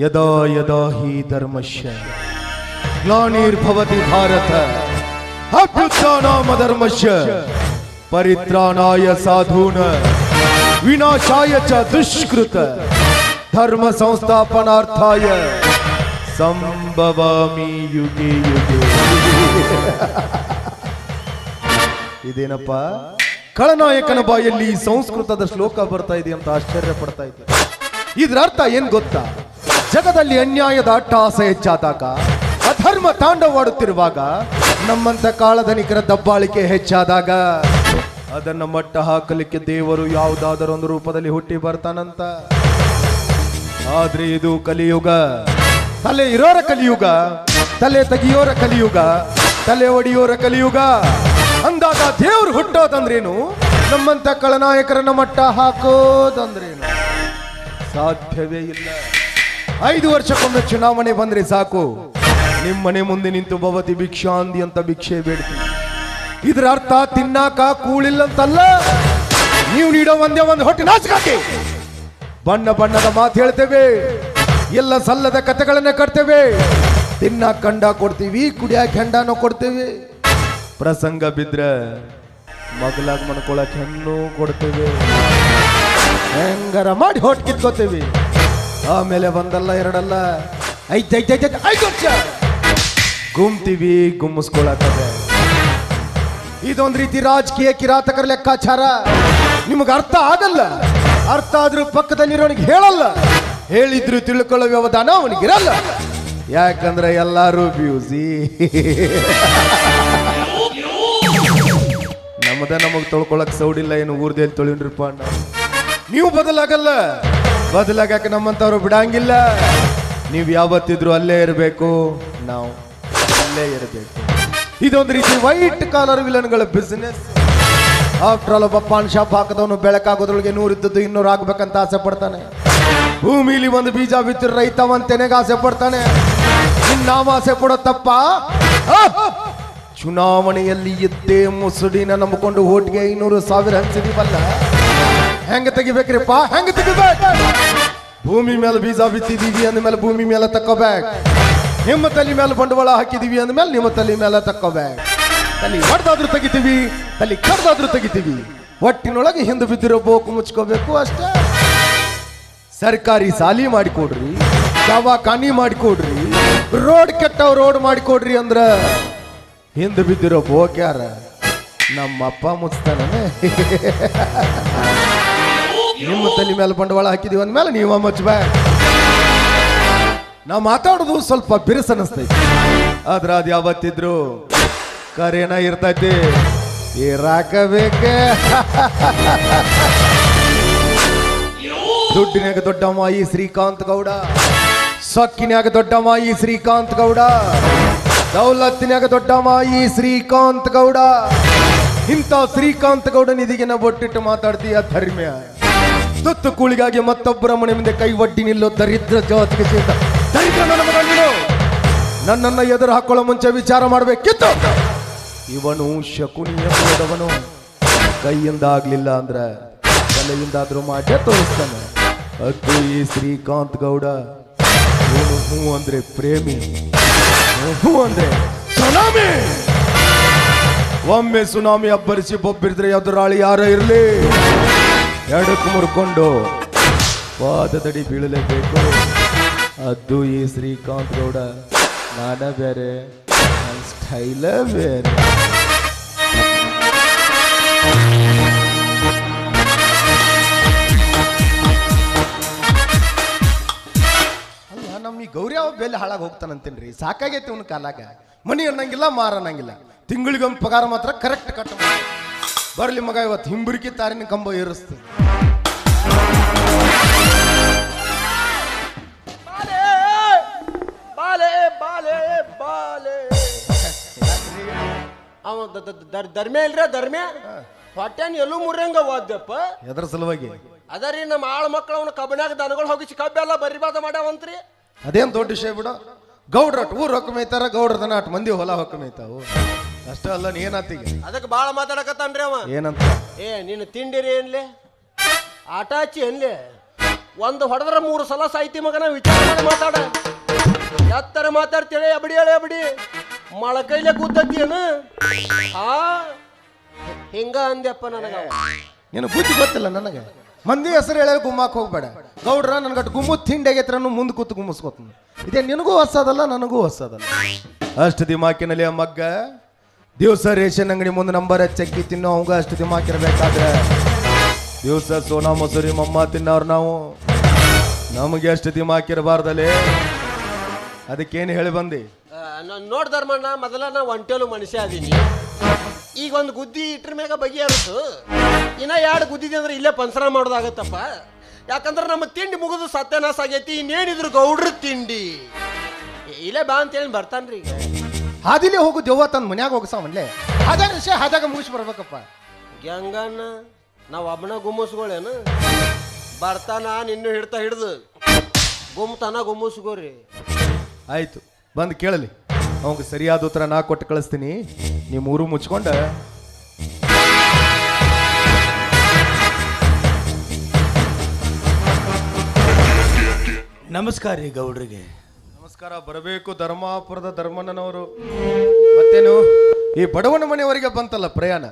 ಯದಾ ಯದಾ ಹಿ ಧರ್ಮಶ್ಯ ಗ್ಲಾನಿರ್ಭವತಿ ಭಾರತ ಅಭ್ಯುತ್ಥಾನಮಧರ್ಮಶ್ಯ ಪರಿತ್ರಾಣಾಯ ಸಾಧೂನ ವಿನಾಶಾಯ ಚ ದುಷ್ಕೃತ ಧರ್ಮ ಸಂಸ್ಥಾಪನಾರ್ಥಾಯ ಸಂಭವಾಮಿ ಯುಗೆ ಯುಗೆ. ಇದೇನಪ್ಪ ಖಳನಾಯಕನ ಬಾಯಲ್ಲಿ ಸಂಸ್ಕೃತದ ಶ್ಲೋಕ ಬರ್ತಾ ಇದೆ ಅಂತ ಆಶ್ಚರ್ಯ ಪಡ್ತಾ ಇದ್ದೆ. ಇದ್ರ ಅರ್ಥ ಏನ್ ಗೊತ್ತಾ? ಜಗದಲ್ಲಿ ಅನ್ಯಾಯದ ಅಟ್ಟಹಾಸ ಹೆಚ್ಚಾದಾಗ, ಅಧರ್ಮ ತಾಂಡವಾಡುತ್ತಿರುವಾಗ, ನಮ್ಮಂತ ಕಾಳಧನಿಕರ ದಬ್ಬಾಳಿಕೆ ಹೆಚ್ಚಾದಾಗ ಅದನ್ನ ಮಟ್ಟ ಹಾಕಲಿಕ್ಕೆ ದೇವರು ಯಾವುದಾದರೊಂದು ರೂಪದಲ್ಲಿ ಹುಟ್ಟಿ ಬರ್ತಾನಂತ. ಆದ್ರೆ ಇದು ಕಲಿಯುಗ. ತಲೆ ಇರೋರ ಕಲಿಯುಗ, ತಲೆ ತೆಗಿಯೋರ ಕಲಿಯುಗ, ತಲೆ ಒಡೆಯೋರ ಕಲಿಯುಗ. ಅಂದಾಗ ದೇವ್ರು ಹುಟ್ಟೋದಂದ್ರೇನು? ನಮ್ಮಂತ ಖಳನಾಯಕರನ್ನ ಮಟ್ಟ ಹಾಕೋದಂದ್ರೇನು? ಸಾಧ್ಯವೇ ಇಲ್ಲ. 5 ವರ್ಷಕ್ಕೊಮ್ಮೆ ಚುನಾವಣೆ ಬಂದ್ರೆ ಸಾಕು, ನಿಮ್ಮನೆ ಮುಂದೆ ನಿಂತು ಭವತಿ ಭಿಕ್ಷಾಂದಿ ಅಂತ ಭಿಕ್ಷೆ ಬೇಡ್ತೀವಿ. ಇದ್ರ ಅರ್ಥ ತಿನ್ನಾಕ ಕೂಳಿಲ್ಲಂತಲ್ಲ, ನೀವು ನೀಡೋ ಒಂದೇ ಒಂದು ಹೊಟ್ಟೆ ನಾಚಿಕಾಕಿ. ಬಣ್ಣ ಬಣ್ಣದ ಮಾತು ಹೇಳ್ತೇವೆ, ಎಲ್ಲ ಸಲ್ಲದ ಕಥೆಗಳನ್ನ ಕಟ್ತೇವೆ. ತಿನ್ನಾಕ ಕಂಡ ಕೊಡ್ತೀವಿ, ಕುಡಿಯಾಕ ಹೆಂಡನೂ ಕೊಡ್ತೇವೆ. ಪ್ರಸಂಗ ಬಿದ್ರೆ ಮಗಲಾಗ ಮನ್ಕೊಳಕ್ ಹೆಣ್ಣು ಕೊಡ್ತೇವೆ. ಹೆಂಗಾರ ಮಾಡಿ ಹೊಟ್ಟೆ ಕಿತ್ಕೋತೇವೆ. ಆಮೇಲೆ ಒಂದಲ್ಲ ಎರಡಲ್ಲ 5 ವರ್ಷ ಗುಮ್ತೀವಿ, ಗುಮ್ಮಿಸ್ಕೊಳಕದೆ. ಇದೊಂದು ರೀತಿ ರಾಜಕೀಯ ಕಿರಾತಕರ ಲೆಕ್ಕಾಚಾರ. ನಿಮಗೆ ಅರ್ಥ ಆಗಲ್ಲ, ಅರ್ಥ ಆದ್ರೂ ಪಕ್ಕದಲ್ಲಿರೋನಿಗೆ ಹೇಳಲ್ಲ, ಹೇಳಿದ್ರು ತಿಳ್ಕೊಳ್ಳೋ ವ್ಯವಧಾನ ಅವನಿಗಿರಲ್ಲ. ಯಾಕಂದ್ರೆ ಎಲ್ಲಾರು ಬ್ಯೂಸಿ. ನಮಗೆ ತೊಳ್ಕೊಳಕ್ ಸೌಡಿಲ್ಲ, ಏನು ಊರ್ದೇಲಿ ತೊಳಿನ್ರಿಪ್ಪ ಅಣ್ಣ. ನೀವು ಬದಲಾಗಲ್ಲ, ಬದಲಾಗಕ್ಕೆ ನಮ್ಮಂತವ್ರು ಬಿಡಂಗಿಲ್ಲ. ನೀವು ಯಾವತ್ತಿದ್ರು ಅಲ್ಲೇ ಇರಬೇಕು, ನಾವು ಅಲ್ಲೇ ಇರಬೇಕು. ಇದೊಂದು ರೀತಿ ವೈಟ್ ಕಾಲರ್ ವಿಲನ್ಗಳ ಬಿಸಿನೆಸ್. ಆಫ್ಟರ್ ಆಲ್ ಒಬ್ಬ ಪಾನ್ ಶಾಪ್ ಹಾಕದವನು ಬೆಳಕಾಗೋದ್ರೊಳಗೆ 100 ಇದ್ದದ್ದು 200 ಆಗ್ಬೇಕಂತ ಆಸೆ ಪಡ್ತಾನೆ. ಭೂಮಿಲಿ ಒಂದು ಬೀಜ ಬಿತ್ತಿರ ರೈತ ಒಂತೆನೆಗೆ ಆಸೆ ಪಡ್ತಾನೆ. ನಾವು ಆಸೆ ಪಡೋ ತಪ್ಪ? ಚುನಾವಣೆಯಲ್ಲಿ ಎದ್ದೇ ಮುಸುಡಿನ ನಂಬಿಕೊಂಡು ಓಟ್ಗೆ 500,000 ಹಂಚಿದೀವಲ್ಲ, ಹೆಂಗ ತೆಗಿಬೇಕ್ರಿಪ್ಪ? ಹೆಂಗ ತೆಗಿಬೇಕು? ಭೂಮಿ ಮೇಲೆ ಬೀಜ ಬಿತ್ತಿದೀವಿ ಅಂದ್ಮೇಲೆ ಭೂಮಿ ಮೇಲೆ ತಕ್ಕೋಬೇಕು. ನಿಮ್ಮ ತಲೆ ಮೇಲೆ ಬಂಡವಾಳ ಹಾಕಿದೀವಿ ಅಂದ್ಮೇಲೆ ನಿಮ್ಮ ತಲೆ ಮೇಲೆ ತಕ್ಕೋಬೇಕು. ತಲೆ ಹೊಡೆದಾದ್ರೂ ತೆಗಿತೀವಿ, ತಲೆ ಕಡ್ದಾದ್ರೂ ತೆಗಿತೀವಿ. ಒಟ್ಟಿನೊಳಗೆ ಹಿಂದೆ ಬಿದ್ದಿರೋ ಬೋಕು ಮುಚ್ಕೋಬೇಕು ಅಷ್ಟೇ. ಸರ್ಕಾರಿ ಸಾಲಿ ಮಾಡಿಕೊಡ್ರಿ, ದವಾಖಾನಿ ಮಾಡಿಕೊಡ್ರಿ, ರೋಡ್ ಕೆಟ್ಟವ್ ರೋಡ್ ಮಾಡಿಕೊಡ್ರಿ ಅಂದ್ರ ಹಿಂದೆ ಬಿದ್ದಿರೋ ಬೋಕ್ ಯಾರ? ನಮ್ಮಪ್ಪ ಮುಚ್ತಾನೆ. ನಿಮ್ಮ ತಲೆ ಮೇಲೆ ಬಂಡವಾಳ ಹಾಕಿದೀವಿ ಅಂದ್ಮೇಲೆ ನೀವ ಮುಚ್ಚಬೇಕು. ನಾವು ಮಾತಾಡೋದು ಸ್ವಲ್ಪ ಬಿರುಸ ಅನಿಸ್ತೈತಿ, ಆದ್ರ ಅದು ಯಾವತ್ತಿದ್ರು ಕರೇನ ಇರ್ತೈತಿ. ಇರಾಕಬೇಕೆ. ದುಡ್ಡಿನಾಗ ದೊಡ್ಡಮ್ಮ ಈ ಶ್ರೀಕಾಂತ್ ಗೌಡ, ಸೊಕ್ಕಿನ್ಯಾಗ ದೊಡ್ಡಮ್ಮ ಈ ಶ್ರೀಕಾಂತ್ ಗೌಡ, ದೌಲತ್ತಿನಾಗ ದೊಡ್ಡಮ್ಮ ಈ ಶ್ರೀಕಾಂತ್ ಗೌಡ. ಇಂಥ ಶ್ರೀಕಾಂತ್ ಗೌಡ ನಿಧಿಗೆನ ಬೊಟ್ಟಿಟ್ಟು ಮಾತಾಡ್ತೀಯ ಧರ್ಮ್ಯ. ತುತ್ತು ಕೂಳಿಗಾಗಿ ಮತ್ತೊಬ್ಬರ ಮನೆ ಮುಂದೆ ಕೈ ಒಡ್ಡಿ ನಿಲ್ಲೋ ದರಿದ್ರ ಜಾತಿಗೆ ಸೇರಿದ ದರಿದ್ರ ನನ್ನ ಮಗನು. ನನ್ನನ್ನ ಎದುರು ಹಾಕೊಳ್ಳೋ ಮುಂಚೆ ವಿಚಾರ ಮಾಡಬೇಕಿತ್ತು. ಇವನು ಶಕುನಿಯ ಹೋದವನು. ಕೈಯಿಂದ ಆಗ್ಲಿಲ್ಲ ಅಂದ್ರ ತಲೆಯಿಂದಾದ್ರೂ ಮಾಡೇ ತೋರಿಸ್ತಾನೆ. ಅದು ಈ ಶ್ರೀಕಾಂತ್ ಗೌಡ. ಹೂ ಅಂದ್ರೆ ಪ್ರೇಮಿ, ಹೂ ಅಂದ್ರೆ ಸುನಾಮಿ. ಒಮ್ಮೆ ಸುನಾಮಿ ಅಬ್ಬರಿಸಿ ಬೊಬ್ಬಿರಿದ್ರೆ ಎದುರಾಳಿ ಯಾರ ಇರಲಿ, ಎಡಕ್ಕೆ ಮುರ್ಕೊಂಡು ಪಾದದಡಿ ಬೀಳಲೇಬೇಕು. ಅದು ಈ ಶ್ರೀಕಾಂತ್ ಗೌಡ. ನಾಡ ಬೇರೆ, ನನ್ನ ಸ್ಟೈಲ ಬೇರೆ. ಅಲ್ಲ, ನಮ್ಮ ಈ ಗೌರಿ ಅವ ಬೆಲೆ ಹಾಳಾಗಿ ಹೋಗ್ತಾನಂತೇನ್ರಿ. ಸಾಕಾಗೈತಿ ಅವನ ಕಾಲಾಗ. ಮನಿ ಅನ್ನಂಗಿಲ್ಲ, ಮಾರ ಅನ್ನಂಗಿಲ್ಲ. ತಿಂಗಳಿಗೊಮ್ಮೆ ಪಗಾರ ಮಾತ್ರ ಕರೆಕ್ಟ್ ಕಟ್ಟ. ಬರ್ಲಿ ಮಗ, ಇವತ್ತು ಹಿಂಬುರಿಕಿ ತಾರಿನ ಕಂಬ ಏರಿಸ್ತು. ಧರ್ಮೆ ಇಲ್ರ ಧರ್ಮೆ ಹೊಟ್ಟೆನ್ ಎಲ್ಲೂ ಮುರ್ರಂಗ ಓದ್ದಪ್ಪ. ಎದ್ರ ಸಲುವಾಗಿ? ಅದರಿ ನಮ್ಮ ಆಳ ಮಕ್ಕಳು ಅವನ ಕಬ್ಬನ್ಯಾಗ ದನಗಳು ಹೋಗಿಸಿ ಕಬ್ಬೆಲ್ಲ ಬರಿಬಾದ ಮಾಡ್ಯಾವಂತ್ರಿ. ಅದೇನ್ ದೊಡ್ಡ ವಿಷಯ ಬಿಡು. ಗೌಡ್ರ ಊರ್ ಹೊಕ್ಕ ಮೇಯ್ತಾರ, ಗೌಡ್ರ ದನ 8 ಮಂದಿ ಹೊಲ ಹೊಕ್ಕ ಮೇಯ್ತಾವು. ಅಷ್ಟೇ ಅಲ್ಲ ನೀ ಏನಾತೀಗ ಅದಕ್ಕೆ ಭಾಳ ಮಾತಾಡಕತ್ತಾನ್ರಿ ಅವ. ಏನಂತ ಏ ನೀನು ತಿಂಡಿರಿ ಏನ್ಲೆ ಆಟ ಹಚ್ಚಿ ಏನ್ಲೆ ಒಂದು ಹೊಡೆದ್ರೆ 3 ಸಲ ಸಾಯ್ತಿ ಮಗನ, ವಿಚಾರ ಮಾಡಿ ಮಾತಾಡ. ಎತ್ತರ ಮಾತಾಡ್ತೇಳಿ ಅಬಡಿ ಹೇಳಿ ಅಬಡಿ ಮೊಳಕೈಲೆ ಕೂತತಿ ಏನು ಹಿಂಗ ಅಂದ್ಯಪ್ಪ ನನಗ. ನೀನು ಬುದ್ಧಿ ಗೊತ್ತಿಲ್ಲ ನನಗೆ. ಮಂದಿ ಹೆಸರು ಹೇಳಿ ಗುಮ್ಮಾಕ್ ಹೋಗ್ಬೇಡ. ಗೌಡ್ರ ನನ್ಗಟ್ಟು ಗುಮ್ಮು ತಿಂಡಿಯಾಗೈತ್ರ ಮುಂದೆ ಕೂತು ಗುಮ್ಮಿಸ್ಕೋತೀನಿ. ಇದೇ ನಿನಗೂ ಹೊಸದಲ್ಲ ನನಗೂ ಹೊಸದಲ್ಲ. ಅಷ್ಟು ದಿಮಾಕಿನಲ್ಲಿ ಆ ಮಗ್ಗ ದಿವಸ ರೇಷನ್ ಅಂಗಡಿ ಮುಂದೆ ನಂಬರ್ ಚಕ್ಕಿ ತಿನ್ನೋ ಅವಂಗ ಅಷ್ಟು ದಿಮಾಕಿರ್ಬೇಕಾದ್ರೆ ದಿವಸ ಸೋನಾ ಮೊಸರಿ ಮಮ್ಮ ತಿನ್ನೋರು ನಾವು. ನಮಗೆ ಅಷ್ಟು ದಿಮಾಕಿರಬಾರ್ದಲ್ಲಿ. ಅದಕ್ಕೇನು ಹೇಳಿ ಬಂದಿ? ನೋಡ್ದರ್ಮಣ್ಣ, ಮೊದಲ ನಾ ಒಂಟೇಲು ಮನುಷ್ಯ ಅದೀನಿ. ಈಗ ಒಂದು ಗುದ್ದಿ ಇಟ್ರ ಮ್ಯಾಗ ಬಗೆಹರಿಸು. ಇನ್ನ 2 ಗುದ್ದಿದೆ ಅಂದ್ರೆ ಇಲ್ಲೇ ಪಂಚರ ಮಾಡೋದಾಗತ್ತಪ್ಪ. ಯಾಕಂದ್ರೆ ನಮ್ಮ ತಿಂಡಿ ಮುಗಿದು ಸತ್ಯನಾಶ ಆಗೈತಿ. ಇನ್ನೇನಿದ್ರು ಗೌಡ್ರ ತಿಂಡಿ ಇಲ್ಲೇ ಬಾ ಅಂತೇಳಿ ಬರ್ತಾನ್ರಿ. ಈಗ ಹಾದಿಲೇ ಹೋಗು ದೆವ್ವ ತನ್ನ ಮನ್ಯಾಗ ಹೋಗಸವನ್ಲೇ. ಹಾದಾಗ ವಿಷಯ ಹಾದಾಗ ಮುಗಿಸಿ ಬರ್ಬೇಕಪ್ಪ. ಹೆಂಗಣ್ಣ ನಾವು ಒಬ್ಬನ ಗುಮ್ಮಸ್ಗಳೇನು? ಬರ್ತಾನ ನಿನ್ನೂ ಹಿಡ್ದು ಗುಮ್ತಾನ ಗುಮ್ಮಸ್ಗೋರಿ. ಆಯ್ತು, ಬಂದು ಕೇಳಲಿ. ಅವಂಗೆ ಸರಿಯಾದ ಉತ್ತರ ನಾ ಕೊಟ್ಟು ಕಳಿಸ್ತೀನಿ. ನೀವು 3 ಮುಚ್ಕೊಂಡ ನಮಸ್ಕಾರ ರೀ ಗೌಡ್ರಿಗೆ. ನಮಸ್ಕಾರ. ಬರಬೇಕು ಧರ್ಮಾಪುರದ ಧರ್ಮಣ್ಣನವರು. ಮತ್ತೇನು ಈ ಬಡವನ ಮನೆಯವರೆಗೆ ಬಂತಲ್ಲ ಪ್ರಯಾಣ.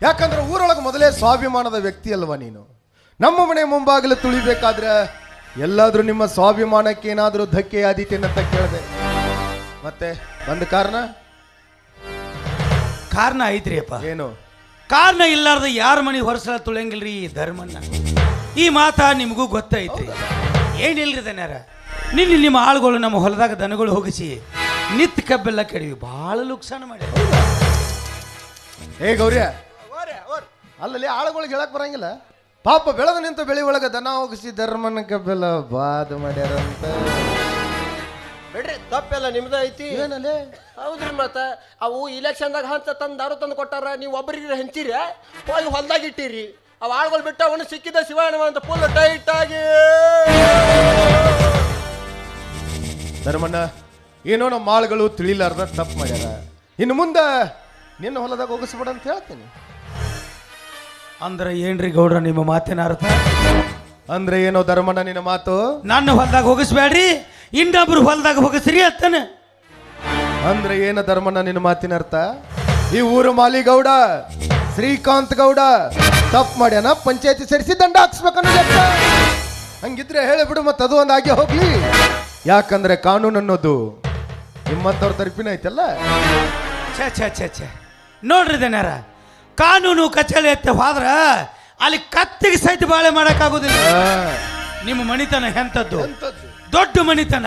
ಯಾಕಂದ್ರೆ ಊರೊಳಗೆ ಮೊದಲೇ ಸ್ವಾಭಿಮಾನದ ವ್ಯಕ್ತಿ ಅಲ್ವಾ ನೀನು. ನಮ್ಮ ಮನೆ ಮುಂಬಾಗಿಲು ತುಳಿಬೇಕಾದ್ರೆ ಎಲ್ಲಾದ್ರೂ ನಿಮ್ಮ ಸ್ವಾಭಿಮಾನಕ್ಕೆ ಏನಾದರೂ ಧಕ್ಕೆ ಆದೀತೇನಂತ ಕೇಳಿದೆ. ಮತ್ತೆ ಬಂದ ಕಾರಣ ಐತ್ರಿ ಅಪ್ಪ. ಏನು ಕಾರಣ ಇಲ್ಲಾರ್ದ ಯಾರ ಮನೆ ಹೊರಸಲ ತುಳಿಯಂಗಿಲ್ರಿ ಈ ಧರ್ಮಣ್ಣ. ಈ ಮಾತಾ ನಿಮಗೂ ಗೊತ್ತೈತ್ರಿ. ಏನಿಲ್ರಿ ದನ್ಯಾರ, ನಿನ್ನೆ ನಿಮ್ಮ ಆಳುಗಳು ನಮ್ಮ ಹೊಲದಾಗ ದನಗಳು ಹೋಗಿಸಿ ನಿತ್ ಕಬ್ಬೆಲ್ಲ ಕೆಡವಿ ಭಾಳ ಲುಕ್ಸಾನ ಮಾಡಿ. ಏ ಗೌರ್ಯ, ಅಲ್ಲಲ್ಲಿ ಆಳುಗಳಿಗೆ ಹೇಳಕ್ ಬರಂಗಿಲ್ಲ. ಪಾಪ ಬೆಳೆದ ನಿಂತ ಬೆಳೆ ಒಳಗೆ ದನ ಹೋಗಿಸಿ ಧರ್ಮನ ಕಬ್ಬೆಲ್ಲ ಬಾದ್ ಮಾಡ್ಯಾರಂತ. ಬಿಡ್ರಿ, ತಪ್ಪೆಲ್ಲ ನಿಮ್ದು ಐತಿ. ಏನಲ್ಲಿ ಹೌದ್ರಿ. ಮತ್ತ ಅವು ಇಲೆಕ್ಷನ್ದಾಗ ಹಂತ ತಂದು ದಾರು ತಂದು ಕೊಟ್ಟಾರ. ನೀವು ಒಬ್ಬರಿಗೆ ಹಂಚಿರಿ, ಹೋಗಿ ಹೊಲ್ದಾಗ ಇಟ್ಟಿರಿ. ಅವು ಆಳುಗಳು ಬಿಟ್ಟು ಅವನು ಸಿಕ್ಕಿದ ಶಿವಾಯಣವ ಅಂತ ಫುಲ್ ಟೈಟ್ ಆಗಿ. ಧರ್ಮಣ್ಣ, ಏನೋ ನಮ್ಮ ಆಳುಗಳು ತಿಳಿಲಾರ್ದ ತಪ್ಪು ಮಾಡ್ಯಾರ. ಇನ್ನು ಮುಂದೆ ನಿನ್ನ ಹೊಲದಾಗ ಹೋಗಿಸ್ಬೇಡ ಅಂತ ಹೇಳ್ತೀನಿ. ಅಂದ್ರೆ ಏನ್ರಿ ಗೌಡ್ರ ನಿಮ್ಮ ಮಾತಿನ ಅರ್ಥ? ಅಂದ್ರೆ ಏನೋ ಧರ್ಮಣ್ಣ ನಿನ್ನ ಮಾತು? ನನ್ನ ಹೊಲದಾಗ ಹೋಗಿಸ್ಬೇಡ್ರಿ, ಇನ್ನೊಬ್ರು ಹೊಲದಾಗ ಹೋಗಿಸ್ರಿ ಅತ್ತನ. ಅಂದ್ರೆ ಏನ ಧರ್ಮಣ್ಣ ನಿನ್ನ ಮಾತಿನ ಅರ್ಥ? ಈ ಊರು ಮಾಲಿಗೌಡ ಶ್ರೀಕಾಂತ್ ಗೌಡ ತಪ್ಪು ಮಾಡ್ಯಾನ, ಪಂಚಾಯತಿ ಸೇರಿಸಿ ದಂಡ ಹಾಕ್ಸ್ಬೇಕನ್ನೋದಪ್ಪ. ಹಂಗಿದ್ರೆ ಹೇಳಿಬಿಡು, ಮತ್ತೆ ಅದು ಒಂದು ಆಗಿ ಹೋಗ್ಲಿ. ಯಾಕಂದ್ರೆ ಕಾನೂನು ಅನ್ನೋದು ನಿಮ್ಮಂತವ್ರ ತರಪಿನ ಐತಲ್ಲ. ಛೇ ನೋಡ್ರಿ ದನ್ಯಾರ, ಕಾನೂನು ಕಚೇರಿ ಎತ್ತ ಹೋದ್ರ ಅಲ್ಲಿ ಕತ್ತಿಗೆ ಸಹಿತ ಬಾಳೆ ಮಾಡಕ್ಕಾಗೋದಿಲ್ಲ. ನಿಮ್ಮ ಮಣಿತನ ಎಂಥದ್ದು? ದೊಡ್ಡ ಮಣಿತನ.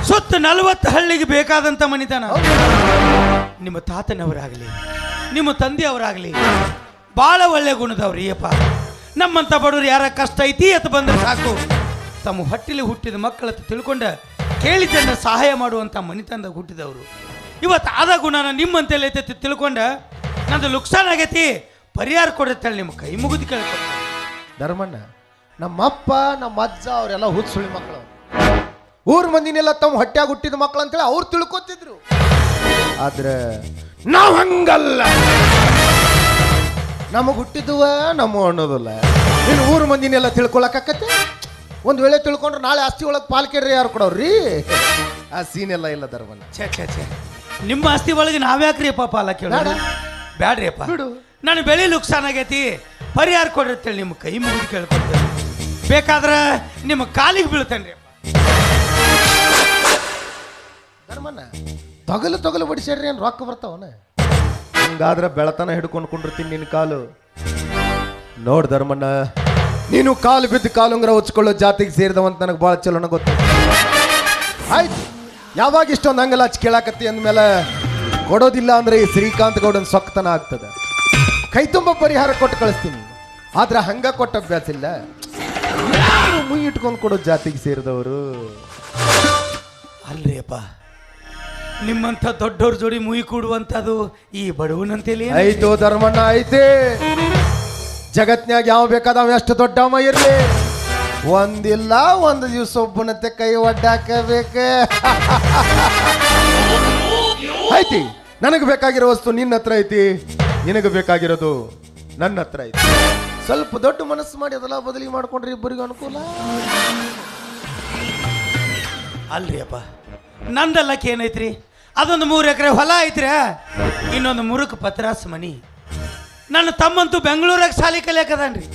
ಸುತ್ತ 40 ಹಳ್ಳಿಗೆ ಬೇಕಾದಂತ ಮಣಿತನ. ನಿಮ್ಮ ತಾತನವರಾಗಲಿ ನಿಮ್ಮ ತಂದೆಯವರಾಗಲಿ ಭಾಳ ಒಳ್ಳೆ ಗುಣದವ್ರಿ ಅಪ್ಪ. ನಮ್ಮಂತ ಬಡವರು ಯಾರ ಕಷ್ಟ ಐತಿ ಅಂತ ಬಂದ್ರೆ ಸಾಕು, ತಮ್ಮ ಹೊಟ್ಟಿಲಿ ಹುಟ್ಟಿದ ಮಕ್ಕಳತ್ತ ತಿಳ್ಕೊಂಡ ಕೇಳಿದ್ದನ್ನ ಸಹಾಯ ಮಾಡುವಂತ ಮನಿತನದಾಗ ಹುಟ್ಟಿದವರು. ಇವತ್ತು ಆದ ಗುಣನ ನಿಮ್ಮಂತೆಲ್ಲ ಐತೈತಿ ತಿಳ್ಕೊಂಡ ನಂದು ಲುಕ್ಸಾನ್ ಆಗೈತಿ, ಪರಿಹಾರ ಕೊಡುತ್ತೇಳಿ ನಿಮ್ಮ ಕೈ ಮುಗಿದು ಕೇಳ್ಕೊತ. ಧರ್ಮಣ್ಣ, ನಮ್ಮಪ್ಪ ನಮ್ಮ ಅಜ್ಜ ಅವರೆಲ್ಲ ಹುಚ್ಚುಳಿ ಮಕ್ಕಳು. ಊರ್ ಮಂದಿನೆಲ್ಲ ತಮ್ಮ ಹೊಟ್ಟ್ಯಾಗ ಹುಟ್ಟಿದ ಮಕ್ಕಳು ಅಂತೇಳಿ ಅವ್ರು ತಿಳ್ಕೊತಿದ್ರು. ಆದ್ರೆ ನಾವ್ ಹಂಗಲ್ಲ. ನಮಗ್ ಹುಟ್ಟಿದುವ ನಮ್ಮ ಅನ್ನೋದಿಲ್ಲ. ಇನ್ನು ಊರ್ ಮಂದಿನೆಲ್ಲ ತಿಳ್ಕೊಳಕತ್ತೆ. ಒಂದ್ ವೇಳೆ ತಿಳ್ಕೊಂಡ್ರೆ ನಾಳೆ ಆಸ್ತಿ ಒಳಗೆ ಪಾಲ್ಕೆಡ್ರಿ ಯಾರು ಕೊಡವ್ರಿ? ಆ ಸೀನ್ ಎಲ್ಲ ಇಲ್ಲ ಧರ್ಮಣ್ಣ. ಛೇ ನಿಮ್ಮ ಆಸ್ತಿ ಒಳಗೆ ನಾವ್ಯಾಕ್ರಿ ಅಪ್ಪ ಪಾಲ ಕೇಳ? ಬ್ಯಾಡ್ರಿ ಅಪ್ಪ, ಬಿಡು. ನಾನು ಬೆಳೆ ಲುಕ್ಸಾನ್ ಆಗೈತಿ, ಪರಿಹಾರ ಕೊಡಿರ್ತೇಳಿ ನಿಮ್ಮ ಕೈ ಮುಗಿದು ಕೇಳ್ಕೊಳ್ತೇನೆ. ಬೇಕಾದ್ರೆ ನಿಮ್ಮ ಕಾಲಿಗೆ ಬೀಳ್ತೇನ್ರಿ. ಧರ್ಮಣ್ಣ, ತೊಗಲು ಬಡಿಸ್ಯಾಡ್ರಿ, ಏನು ರೊಕ್ಕ ಬರ್ತಾವನ? ಹಂಗಾದ್ರೆ ಬೆಳತನ ಹಿಡ್ಕೊಂಡು ಕೊಂಡಿರ್ತೀನಿ ನಿನ್ನ ಕಾಲು. ನೋಡ್ ಧರ್ಮಣ್ಣ, ನೀನು ಕಾಲು ಬಿದ್ದು ಕಾಲುಂಗ್ರ ಉಚ್ಕೊಳ್ಳೋ ಜಾತಿಗೆ ಸೇರಿದವಂತ ನನಗೆ ಭಾಳ ಚಲೋನ ಗೊತ್ತು. ಆಯ್ತು, ಯಾವಾಗ ಇಷ್ಟೊಂದು ಹಂಗಲ್ಲ ಹಚ್ಚಿ ಕೇಳಾಕತ್ತಿ ಅಂದಮೇಲೆ ಕೊಡೋದಿಲ್ಲ ಅಂದ್ರೆ ಈ ಶ್ರೀಕಾಂತ್ ಗೌಡನ ಸೊಕ್ಕತನ ಆಗ್ತದೆ. ಕೈ ತುಂಬ ಪರಿಹಾರ ಕೊಟ್ಟು ಕಳಿಸ್ತೀನಿ. ಆದ್ರೆ ಹಂಗ ಕೊಟ್ಟ ಅಭ್ಯಾಸ ಇಲ್ಲ. ಮುಯಿ ಇಟ್ಕೊಂಡು ಕೊಡೋ ಜಾತಿಗೆ ಸೇರಿದವರು ಅಲ್ರಿ ಅಪ್ಪ. ನಿಮ್ಮಂಥ ದೊಡ್ಡವ್ರ ಜೋಡಿ ಮುಯಿ ಕೂಡುವಂಥದ್ದು ಈ ಬಡವನಂತೇಳಿ ಆಯ್ತು ಧರ್ಮಣ್ಣ, ಐತೆ. ಜಗತ್ನ್ಯಾಗ ಯಾವ ಬೇಕಾದವ ಎಷ್ಟು ದೊಡ್ಡವ ಇರ್ಲಿ, ಒಂದಿಲ್ಲ ಒಂದು ದಿವಸ ಒಬ್ಬನತ್ತೆ ಕೈ ಒಡ್ಡಾಕಬೇಕ. ಐತಿ, ನನಗೆ ಬೇಕಾಗಿರೋ ವಸ್ತು ನಿನ್ನ ಹತ್ರ ಐತಿ, ನಿನಗೆ ಬೇಕಾಗಿರೋದು ನನ್ನ ಹತ್ರ ಐತಿ. ಸ್ವಲ್ಪ ದೊಡ್ಡ ಮನಸ್ಸು ಮಾಡಿ ಅದೆಲ್ಲ ಬದಲಿ ಮಾಡ್ಕೊಂಡ್ರೆ ಇಬ್ಬರಿಗೂ ಅನುಕೂಲ. ಅಲ್ರಿ ಅಪ್ಪ, ನಂದಲ್ಲಕ್ಕೆ ಏನೈತ್ರಿ? ಅದೊಂದು 3 ಎಕರೆ ಹೊಲ ಐತ್ರಿ, ಇನ್ನೊಂದು 3 ಪತ್ರಾಸ್ ಮನಿ. ನನ್ನ ತಮ್ಮಂತೂ ಬೆಂಗಳೂರಾಗ ಸಾಲಿ ಕಲಿಯಾಕದಾನ್ರಿ.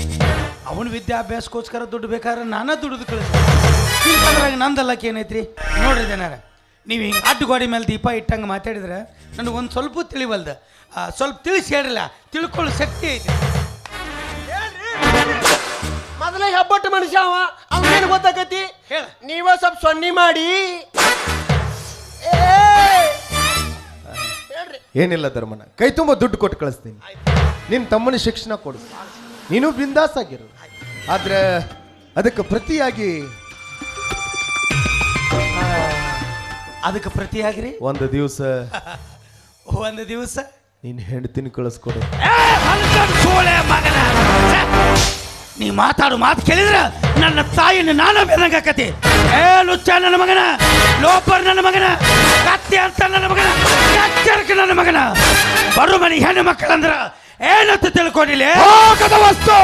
ಅವನ ವಿದ್ಯಾಭ್ಯಾಸಕ್ಕೋಸ್ಕರ ದುಡ್ಡು ಬೇಕಾದ್ರೆ ನಾನೇ ದುಡ್ದು ಕಳಿಸ್ತೀವಿ. ನಂದಲ್ಲಕ್ಕೆ ಏನೈತ್ರಿ? ನೋಡ್ರಿ ಜನಾರ, ನೀವು ಹಿಂಗೆ ಅಡ್ಡುಗೋಡಿ ಮೇಲೆ ದೀಪ ಇಟ್ಟಂಗೆ ಮಾತಾಡಿದ್ರೆ ನನಗೊಂದು ಸ್ವಲ್ಪ ತಿಳಿವಲ್ದ. ಸ್ವಲ್ಪ ತಿಳಿಸಿ ಹೇಳಿಲ್ಲ, ತಿಳ್ಕೊಳ್ಳೋ ಶಕ್ತಿ ಐತಿ. ಮೊದಲೇ ಹೆಬ್ಬಟ್ಟು ಮನುಷ್ಯ ಅವ, ಅವನೇನು ಗೊತ್ತಾಗತಿ? ಹೇಳ. ನೀವೇ ಸ್ವಲ್ಪ ಸೊನ್ನಿ ಮಾಡಿ ಹೇಳ್ರಿ. ಏನಿಲ್ಲ ಧರ್ಮನ, ಕೈ ತುಂಬ ದುಡ್ಡು ಕೊಟ್ಟು ಕಳಿಸ್ತೀನಿ. ನಿನ್ನ ತಮ್ಮನ ಶಿಕ್ಷಣ ಕೊಡು, ನೀನು ಬಿಂದಾಸ್ ಆಗಿರು. ಆದ್ರೆ ಅದಕ್ಕೆ ಪ್ರತಿಯಾಗಿ ಒಂದು ದಿವಸ ನೀನ್ ಹೆಂಡತಿನ ಕಳಿಸ್ಕೊಡು. ನೀ ಮಾತಾಡು ಮಾತು ಕೇಳಿದ್ರ ನನ್ನ ತಾಯಿನ ನಾನು ಬೆದಂಗಾಕತಿ. ಲುಚ್ಚ ನನ್ನ ಮಗನ, ಲೋಪರ್ ನನ್ನ ಮಗನ, ಕತ್ತಿ ಅಂತ ನನ್ನ ಮಗನ, ಕಚ್ಚರ್ಕ ನನ್ನ ಮಗನ. ಬರು ಮನಿ ಹೆಣ್ಣು ಮಕ್ಕಳಂದ್ರ ಏನಂತ ತಿಳ್ಕೊಂಡಿಲ್ಲ. ವಸ್ತು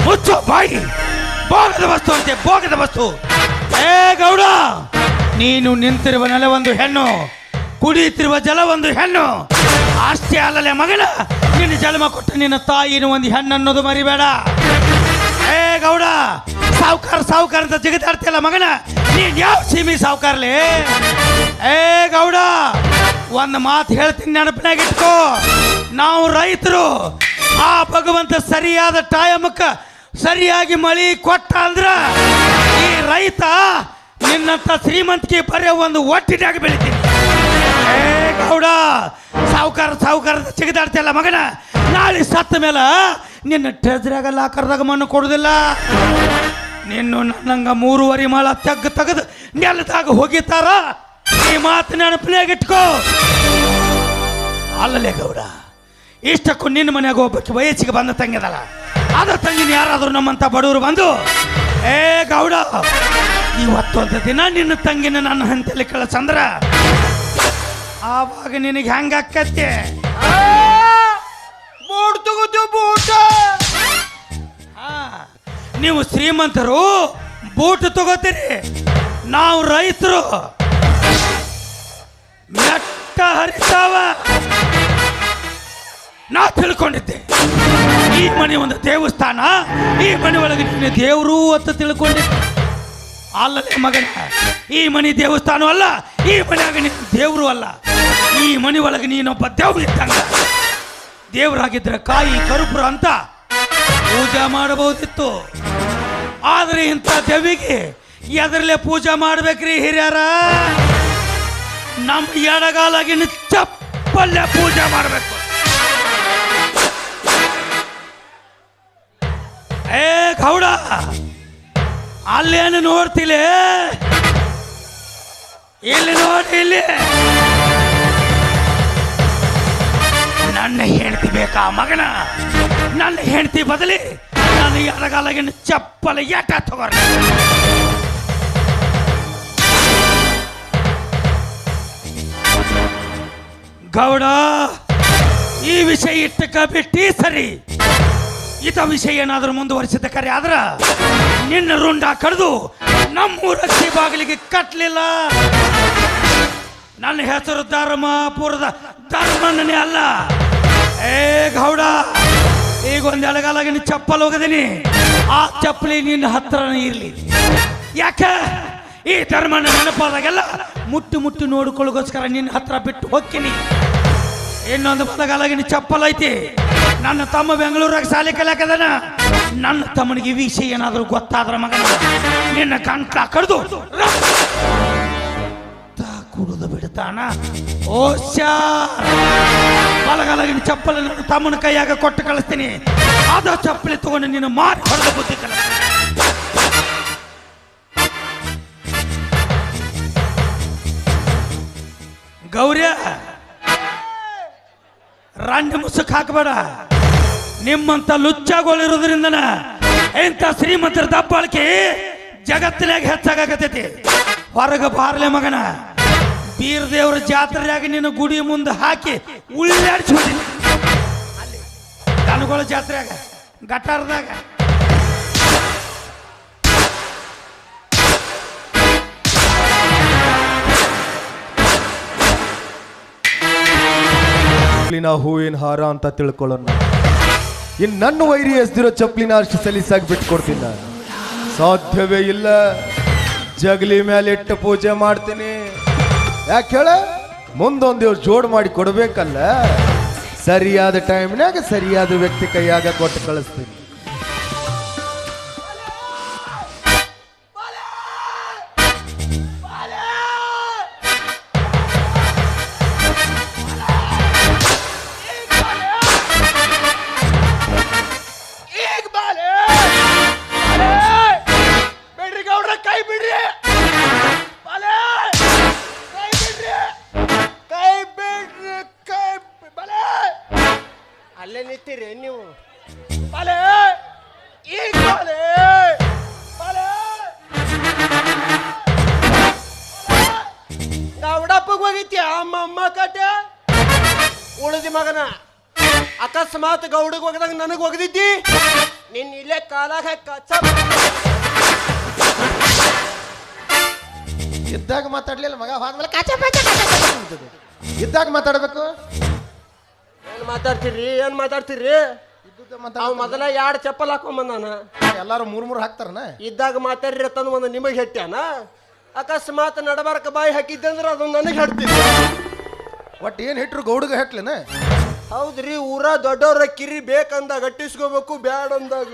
ಮುಚ್ಚು ಬಾಯಿ. ಭೋಗದ ವಸ್ತು ಅಂತೆ, ಭೋಗದ ವಸ್ತು. ಗೌಡ, ನೀನು ನಿಂತಿರುವ ನೆಲ ಒಂದು ಹೆಣ್ಣು, ಕುಡಿಯುತ್ತಿರುವ ಜಲ ಒಂದು ಹೆಣ್ಣು. ಅಷ್ಟೇ ಅಲ್ಲಲೇ ಮಗನ, ನಿನ್ನ ಜನ್ಮ ಕೊಟ್ಟ ನಿನ್ನ ತಾಯಿನ ಒಂದು ಹೆಣ್ಣು ಅನ್ನೋದು ಮರಿಬೇಡ. ಗೌಡ, ಸಾವುಕಾರ ಅಂತ ಜಿಗಿದಾಡ್ತಿಲ್ಲ ಮಗನ, ನೀನ್ ಯಾವ ಸೀಮಿ ಸಾವುಕಾರ್ಲಿ? ಗೌಡ, ಒಂದು ಮಾತು ಹೇಳ್ತೀನಿ, ನೆನಪಿನಾಗ ಇಟ್ಕೋ. ನಾವು ರೈತರು, ಆ ಭಗವಂತ ಸರಿಯಾದ ಟೈಮಕ್ಕೆ ಸರಿಯಾಗಿ ಮಳಿ ಕೊಟ್ಟ ಅಂದ್ರ ಈ ರೈತ ನಿನ್ನಂತ ಶ್ರೀಮಂತಿಕೆ ಬರೆಯೋ ಒಂದು ಒಟ್ಟಿನಾಗ ಬೆಳಿತೀನಿ. ಗೌಡ, ಸಾವುಕಾರ ಚಿಗದಾಡ್ತಿಲ್ಲ ಮಗನ, ನಾಳೆ ಸತ್ತ ಮೇಲೆ ನಿನ್ನ ಟ್ರೆಜರಾಗ ಲಾಕರ್ದಾಗ ಮಣ್ಣು ಕೊಡುದಿಲ್ಲ. ನಿನ್ನು ನನ್ನಂಗ 3.5 ಮಾಳ ತೆಗೆದು ನೆಲದಾಗ ಹೋಗಿತಾರ. ಈ ಮಾತು ನೆನಪಿನಾಗ ಇಟ್ಕೋ. ಅಲ್ಲಲೇ ಗೌಡ, ಇಷ್ಟಕ್ಕೂ ನಿನ್ನ ಮನೆಯಾಗ ಒಬ್ಬಕ್ಕೆ ವಯಸ್ಸಿಗೆ ಬಂದ ತಂಗಿದಲ್ಲ, ಅದ ತಂಗಿನ ಯಾರಾದರೂ ನಮ್ಮಂತ ಬಡವರು ಬಂದು ಗೌಡ ಇವತ್ತೊಂದು ದಿನ ನಿನ್ನ ತಂಗಿನ ನನ್ನ ಹಂತಲ್ಲಿ ಕಳಿಸಂದ್ರ ಆವಾಗ ನಿನಗೆ ಹೆಂಗ ಆಕತ್ತೆ? ಬೂಟ್ ತಗೋತೀವಿ, ಬೂಟ. ನೀವು ಶ್ರೀಮಂತರು ಬೂಟ್ ತಗೋತೀರಿ, ನಾವು ರೈತರು ಮೆಟ್ಟ ಹರಿತಾವ. ನಾ ತಿಳ್ಕೊಂಡಿದ್ದೆ ಈ ಮನೆ ಒಂದು ದೇವಸ್ಥಾನ, ಈ ಮನೆ ಒಳಗೆ ನೀನು ದೇವರು ಅಂತ ತಿಳ್ಕೊಂಡಿದ್ದೆ. ಅಲ್ಲಲೇ ಮಗನ, ಈ ಮನೆ ದೇವಸ್ಥಾನ ಅಲ್ಲ, ಈ ಮನೆಯಾಗ ನೀನು ದೇವರು ಅಲ್ಲ. ಈ ಮನೆ ಒಳಗೆ ನೀನೊಬ್ಬ ದೇವ್ರು ಇದ್ದಂಗ. ದೇವರಾಗಿದ್ರೆ ಕಾಯಿ ಕರುಪುರ ಅಂತ ಪೂಜೆ ಮಾಡಬಹುದಿತ್ತು. ಆದ್ರೆ ಇಂಥ ದೇವಿಗೆ ಎದರಲ್ಲೇ ಪೂಜೆ ಮಾಡ್ಬೇಕ್ರಿ ಹಿರಿಯರ? ನಮ್ಮ ಎಡಗಾಲಾಗಿನ ಚಪ್ಪಲ್ಲೇ ಪೂಜೆ ಮಾಡಬೇಕು. ಗೌಡ, ಅಲ್ಲೇನು ನೋಡ್ತಿಲ್ಲ? ಇಲ್ಲಿ ನೋಡಿ, ಇಲ್ಲಿ ನನ್ನ ಹೆಂಡತಿ ಬೇಕಾ ಮಗನ? ನನ್ನ ಹೆಂಡತಿ ಬದಲಿ ನನ್ನ ಎಡಗಾಲಾಗಿನ ಚಪ್ಪಲ ಎಟ ತಗೋರ. ಗೌಡ, ಈ ವಿಷಯ ಇಟ್ಟಕ ಬಿಟ್ಟಿ ಸರಿ. ಇತ ವಿಷಯ ಏನಾದರೂ ಮುಂದುವರಿಸಿದ ಕರೆ ಆದ್ರ ನಿನ್ನ ರುಂಡ ಕಡ್ದು ನಮ್ಮೂರ ಬಾಗಿಲಿಗೆ ಕಟ್ಟಲಿಲ್ಲ. ನನ್ನ ಹೆಸರು ಧರ್ಮಪುರದ ಧರ್ಮನೇ ಅಲ್ಲ. ಗೌಡ, ಈಗ ಒಂದು ಎಳಗಾಲಾಗಿನ ಚಪ್ಪಲ್ ಹೋಗದೀನಿ, ಆ ಚಪ್ಪಲಿ ನಿನ್ನ ಹತ್ರ ಇರ್ಲಿ. ಯಾಕೆ? ಈ ಧರ್ಮನ ನೆನಪಾದಾಗೆಲ್ಲ ಮುಟ್ಟಿ ನೋಡಿಕೊಳ್ಳೋಗೋಸ್ಕರ ನಿನ್ನ ಹತ್ರ ಬಿಟ್ಟು ಹೋಗ್ತೀನಿ. ಇನ್ನೊಂದು ಬಲಗಾಲಾಗಿನ ಚಪ್ಪಲ್ ಐತಿ. ನನ್ನ ತಮ್ಮ ಬೆಂಗಳೂರಾಗ ಸಾಲಿ ಕಲಿಯಾಕದಾನ. ನನ್ನ ತಮ್ಮನಿಗೆ ಈ ವಿಷಯ ಏನಾದರೂ ಗೊತ್ತಾದ್ರ ಮಗನ ನಿನ್ನ ಕಂಠ ಕಡ್ದು ಕುಡಿದು ಬಿಡ್ತಾನ. ಬಲಗಾಲಾಗಿನ ಚಪ್ಪಲಿ ನನ್ನ ತಮ್ಮನ ಕೈಯಾಗ ಕೊಟ್ಟು ಕಳಿಸ್ತೀನಿ. ಅದ ಚಪ್ಪಲಿ ತಗೊಂಡು ನಿನ್ನ ಮಾರಿ ಹೊಡೆದ ಬುದ್ಧಿ ಕಲ. ಗೌರ್ಯ, ರಾಂಡಿ ಮುಸುಕ್ ಹಾಕಬೇಡ. ನಿಮ್ಮಂತ ಲುಚ್ಚಾಗೋಳಿರೋದ್ರಿಂದನ ಇಂಥ ಶ್ರೀಮಂತರ ದಬ್ಬಾಳಿಕೆ ಜಗತ್ತಿನಾಗ ಹೆಚ್ಚಾಗತೈತಿ. ಹೊರಗೆ ಬಾರ್ಲೆ ಮಗನ, ಬೀರ್ ದೇವ್ರ ಜಾತ್ರೆಯಾಗ ನಿನ್ನ ಗುಡಿ ಮುಂದೆ ಹಾಕಿ ಉಳ್ಳಾಡ್ಸಿ ದನಗಳ ಜಾತ್ರೆಯಾಗ ಗಟಾರದಾಗ ಚಪ್ಲಿನ ಹೂವಿನ ಹಾರ ಅಂತ ತಿಳ್ಕೊಳ್ಳೋಣ. ಇನ್ ನನ್ನ ವೈರಿ ಎಸ್ದಿರೋ ಚಪ್ಲಿನ ಅಷ್ಟು ಸಲೀಸಾಗಿ ಬಿಟ್ಕೊಡ್ತೀನಿ ನಾನು. ಸಾಧ್ಯವೇ ಇಲ್ಲ. ಜಗಲಿ ಮೇಲೆ ಇಟ್ಟು ಪೂಜೆ ಮಾಡ್ತೀನಿ. ಯಾಕೆ ಹೇಳ, ಮುಂದೊಂದು ದಿವ್ಸ ಜೋಡ್ ಮಾಡಿ ಕೊಡ್ಬೇಕಲ್ಲ. ಸರಿಯಾದ ಟೈಮ್ನಾಗ ಸರಿಯಾದ ವ್ಯಕ್ತಿ ಕೈಯಾಗ ಕೊಟ್ಟು ಕಳಿಸ್ತೀನಿ. ಅಲ್ಲೇ ನಿಂತೀರಿ ನೀವು. ಗೌಡಪ್ಪಗೆ ಹೋಗಿತ್ಯ ಅಮ್ಮ ಕಟ್ಟೆ ಉಳಿದಿ ಮಗನ. ಅಕಸ್ಮಾತ್ ಗೌಡಗ್ ಹೋಗದಾಗ ನನಗೆ ಹೋಗದಿದ್ದಿ ನಿನ್ನ ಇಲ್ಲೇ ಕಾಲಾಗ ಕಚ್ಚ ಇದ್ದಾಗ ಮಾತಾಡ್ಲಿಲ್ಲ ಮಗ, ಹೋದ್ಮೇಲೆ ಇದ್ದಾಗ ಮಾತಾಡ್ಬೇಕು. ಏನ್ ಮಾತಾಡ್ತೀರಿ ಅವ್ ಮೊದಲ 2 ಚಪ್ಪಲ್ ಹಾಕೊಂಬಂದಾನ. ಎಲ್ಲಾರು 3 ಹಾಕ್ತಾರನ. ಇದ್ದಾಗ ಮಾತಾಡ್ರಿ ತಂದು ಒಂದು ನಿಮಗೆ ಹೆಟ್ಟ್ಯಾನ. ಅಕಸ್ಮಾತ್ ನಡಬಾರಕ ಬಾಯಿ ಹಾಕಿದ್ದೆ ಅಂದ್ರೆ ಅದು ನನಗೆ ಹೆಡ್ತಿದ್ದೆ. ಒಟ್ಟು ಏನ್ ಹಿಟ್ರು ಗೌಡಗ ಹೆಟ್ಲೇನ? ಹೌದ್ರಿ, ಊರ ದೊಡ್ಡವ್ರ ಕಿರಿ ಬೇಕಂದಾಗ ಗಟ್ಟಿಸ್ಕೋಬೇಕು, ಬ್ಯಾಡ ಅಂದಾಗ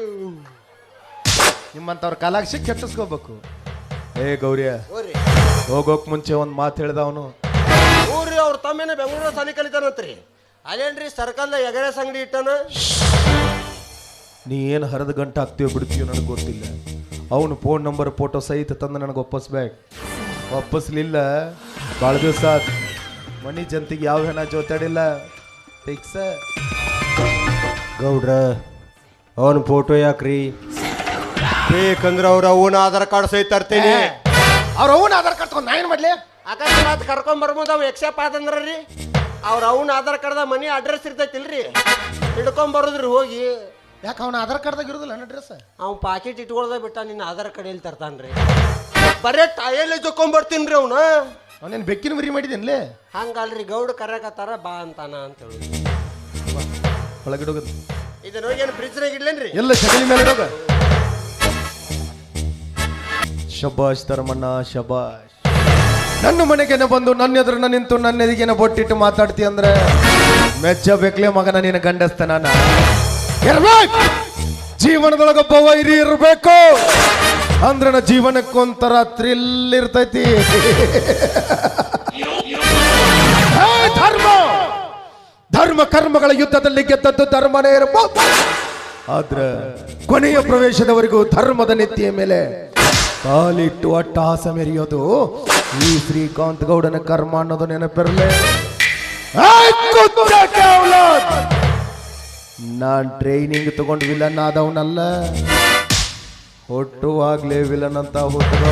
ನಿಮ್ಮಂತವ್ರ ಕಾಲಾಗ ಸಿಕ್ಕಿ ಕೆಟ್ಟಿಸ್ಕೋಬೇಕು. ಏ ಗೌರಿಯ, ಹೋಗೋಕ್ ಮುಂಚೆ ಒಂದ್ ಮಾತು ಹೇಳ್ದವನು. ಊರಿ ಅವ್ರ ತಮ್ಮೇನೆ ಬೆಂಗಳೂರು ಸಾಲಿ ಕಲಿತಾನಂತ್ರಿ. ಅಲ್ಲೇನ್ರಿ ಸರ್ಕಲ್ದ ಎಗರೆ ಅಂಗಡಿ ಇಟ್ಟಾನ. ನೀ ಏನು ಹರಿದ ಗಂಟೆ ಹಾಕ್ತೀವೋ ಬಿಡ್ತೀವೋ ನನಗೆ ಗೊತ್ತಿಲ್ಲ. ಅವನು ಫೋನ್ ನಂಬರ್ ಫೋಟೋ ಸಹಿತ ತಂದು ನನಗೆ ಒಪ್ಪಿಸ್ಬೇಕು. ಒಪ್ಪಿಸ್ಲಿಲ್ಲ ಭಾಳ ದಿವಸ ಮನಿ ಜಂತಿಗೆ ಯಾವ ಹೆಣ ಜೋತಾಡಿಲ್ಲ. ಫಿಕ್ಸ್. ಗೌಡ್ರ ಅವನ ಫೋಟೋ ಯಾಕ್ರಿ? ಬೇಕಂದ್ರೆ ಅವ್ರ ಅವನ ಆಧಾರ್ ಕಾರ್ಡ್ ಸಹಿತ ತರ್ತೀನಿ. ಅವ್ರ ಅವನ ಆಧಾರ್ ಕಾರ್ಡ್ ತಗೊಂಡು ನಾ ಏನು ಮಾಡಲಿ? ಅಕಸ್ಮಾತ್ ಕರ್ಕೊಂಡ್ ಬರ್ಬೋದು ಅವ್ ಎಕ್ಸೆಪ್ಟ್ ಆದಂದ್ರ ರೀ ಅವ್ರ ಅವನ ಆಧಾರ್ ಕಾರ್ಡ್ದ ಮನಿ ಅಡ್ರೆಸ್ ಇರ್ತೈತಿಲ್ರಿ, ಹಿಡ್ಕೊಂಡ್ ಬರೋದ್ರಿ ಹೋಗಿ. ಯಾಕೆ ಅವನ ಆಧಾರ್ ಕಾರ್ಡ್ದಾಗ ಇರೋದಿಲ್ಲ ಅಡ್ರೆಸ್? ಅವ್ನು ಪಾಕೆಟ್ ಇಟ್ಕೊಳ್ದ ಬಿಟ್ಟ ನಿನ್ನ ಆಧಾರ್ ಕಾರ್ಡ್ ಎಲ್ಲಿ ತರ್ತಾನ್ರಿ? ಬರೇ ಟೈಯಲ್ಲಿ ಜೊಕೊಂಬರ್ತೀನಿ ರೀ ಅವನು. ಅವನೇನು ಬೆಕ್ಕಿನ ಮರಿ ಮಾಡಿದೇನ್ಲೇ? ಹಂಗಲ್ರಿ, ಗೌಡ ಕರ್ಯಾಕತ್ತಾರ ಬಾ ಅಂತಾನ ಅಂತ ಹೇಳಿ ಒಳಗಿಡೋದು. ಇದನ್ನ ಹೋಗಿ ಏನು ಫ್ರಿಜ್ನಾಗ ಇಡ್ಲೇನ್ರಿ? ಎಲ್ಲ ಜಗಲಿ ಮೇಲೆ ಇಡೋಗ. ಶಬಾಷ್ ಧರ್ಮಣ್ಣ ಶಬಾಷ್. ನನ್ನ ಮನೆಗೇನ ಬಂದು ನನ್ನ ಎದುರನ್ನ ನಿಂತು ನನ್ನ ಎದಿಗೇನ ಬೊಟ್ಟಿಟ್ಟು ಮಾತಾಡ್ತಿ ಅಂದ್ರೆ ಮೆಚ್ಚಬೇಕ್ಲೇ ಮಗನ. ನಿನ್ನ ಗಂಡಸ್ತ ನಾನು ಇರ್ಬೇಕು. ಜೀವನದೊಳಗೊಬ್ಬ ವೈರಿ ಇರಬೇಕು ಅಂದ್ರೆ ಜೀವನಕ್ಕೊಂಥರ ಥ್ರಿಲ್ ಇರ್ತೈತಿ. ಧರ್ಮ ಧರ್ಮ ಕರ್ಮಗಳ ಯುದ್ಧದಲ್ಲಿ ಗೆದ್ದದ್ದು ಧರ್ಮನೇ ಇರಬಹುದು. ಆದ್ರೆ ಕೊನೆಯ ಪ್ರವೇಶದವರೆಗೂ ಧರ್ಮದ ನೆತ್ತಿಯ ಮೇಲೆ ಕಾಲಿಟ್ಟು ಅಟ್ಟಹಾಸ ಮೆರೆಯೋದು ಈ ಶ್ರೀಕಾಂತ್ ಗೌಡನ ಕರ್ಮ ಅನ್ನೋದು ನೆನಪಿರಲೇ. ನಾನ್ ಟ್ರೈನಿಂಗ್ ತಗೊಂಡು ವಿಲನ್ ಆದವನಲ್ಲ, ಹುಟ್ಟುವಾಗ್ಲೇ ವಿಲನ್ ಅಂತ ಹುಟ್ಟುವ